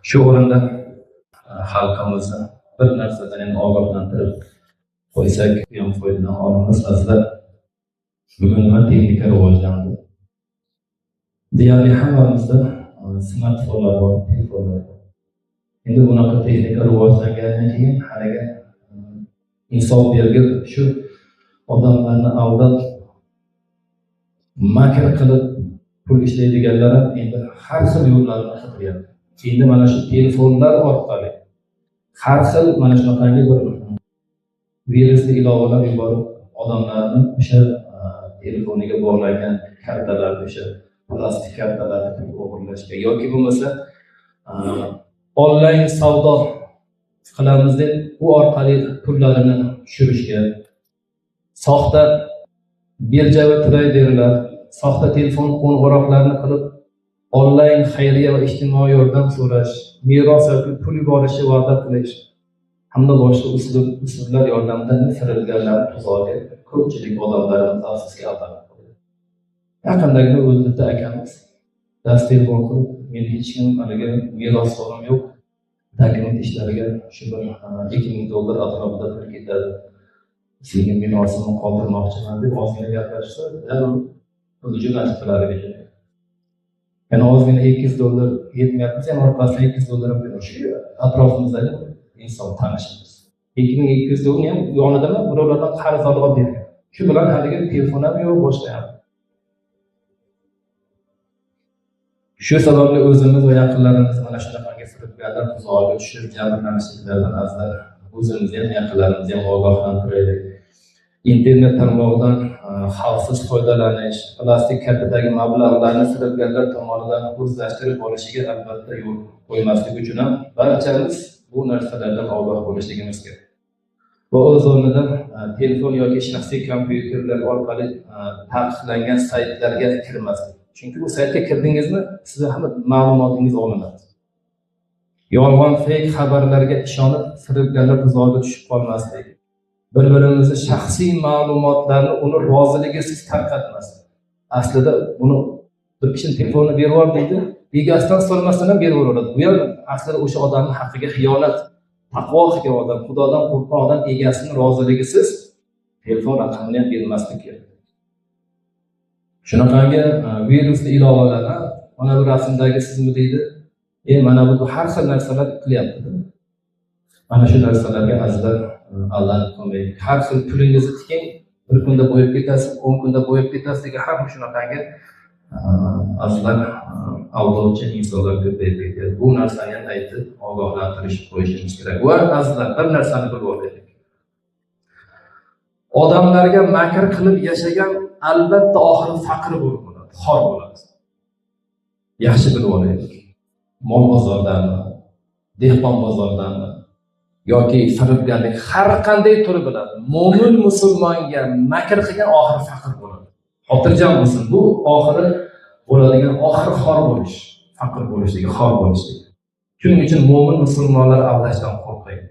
Shu o'rinda xalqimizni bir narsadan endi ogohlantirib qo'ysak ham foydadan olamiz. Aslida bugun nima texnika rivojlandi. Deyarli hammamizda smartfonlar bor, telefonlar bor. Endi bunaqa texnika rivojlangandan keyin haliga insof bergil shu odamlarni aldab makr qilib pul ishlaydiganlar ham endi har xil yo'llarni qidiryapti. Endi mana shu telefonlar orqali har xil mana shunaqangi bir virusli ilovalar yuborib odamlarni o'sha telefoniga bog'langan kartalarni, o'sha plastik kartalarni o'g'irlashga yoki bo'lmasa onlayn savdo qilamiz deb u orqali pullarini tushirishga, soxta birja va treyderlar soxta telefon qo'ng'iroqlarini qilib onlayn xayriya va ijtimoiy yordam so'rash, meros yoki pul yuborishni va'da qilish hamda boshqa usullar yordamida firibgarlar tuzog'iga ko'pchilik odamlarimiz afsusga aldanib qoldi. Yaqindagina o'zi bitta akamiz dast telefon qilib, men hech kim haligi merosxo'rim yo'q, dokument ishlariga shu bir $2000 atrofida pul ketadi, sizga merosimni qoldirmoqchiman deb ozgina gaplashsa, pul jo'natib qiladi. Yani ozgina $200 yetmayapti, ham orqasidan $200 ham berishiga atrofimizdagi inson tanishimiz. $2200 ham yonidami birovlardan qarz olib bergan. Shu bilan haligi telefon ham yo'q, boshqa ham. Shu sababli o'zimiz va yaqinlarimiz mana shunaqangi firibgarlar tuzog'iga tushib jabrlanishliklardan azizlar o'zimizni ham yaqinlarimizni ham ogohlantiraylik. Internet tarmog'idan xavfsiz foydalanish, plastik kartadagi mablag'larni firibgarlar tomonidan o'zlashtirib olishiga albatta yo'l qo'ymaslik uchun ham barchamiz bu narsalardan ogoh bo'lishligimiz kerak. Va o'z o'rnida telefon yoki shaxsiy kompyuterlar orqali taqiqlangan saytlarga kirmaslik. Chunki bu saytga kirdingizmi, sizning hamma ma'lumotingiz olinadi. Yolg'on, fake xabarlarga ishonib firibgarlar tuzog'iga tushib qolmaslik. Bir-birimizni shaxsiy ma'lumotlarni uni roziligisiz tarqatmaslik. Aslida buni bir kishi telefonini berib ol deydi, egasidan so'ramasdan ham berib yuboradi. Bu ham aslida o'sha odamning haqqiga xiyonat. Taqvo qilgan odam, Xudodan qo'rqqan odam egasining roziligisiz telefon raqamini ham bermaslik kerak. Shunaqangi virusli ilovalarni mana bu rasmdagi sizmi deydi, mana bu har xil narsalar qilyapti. Mana shu narsalarga azizlar aldanib qolmaylik. Har xil pulingizni tiking, bir kunda bo'yib ketasiz, 10 kunda bo'yib ketasiz degan har shunaqangi azizlar aldovchi insonlar ko'payib ketadi. Bu narsani ham aytib ogohlantirish qo'yishimiz kerak. Va azizlar bir narsani bilib olaylik. Odamlarga makr qilib yashagan albatta oxiri faqir bo'lib qoladi, xor bo'ladi. Yaxshi bilib olaylik. Mol bozordanmi, dehqon bozordanmi yoki firibgarlik har qanday turi bilan mo'min musulmonga makr qilgan oxiri faqir bo'ladi. Xotirjam bo'lsin, bu oxiri bo'ladigan oxir xor bo'lish, faqir bo'lishligi, xor bo'lishligi. Shuning uchun mo'min musulmonlar aldashdan qo'rqmaydi.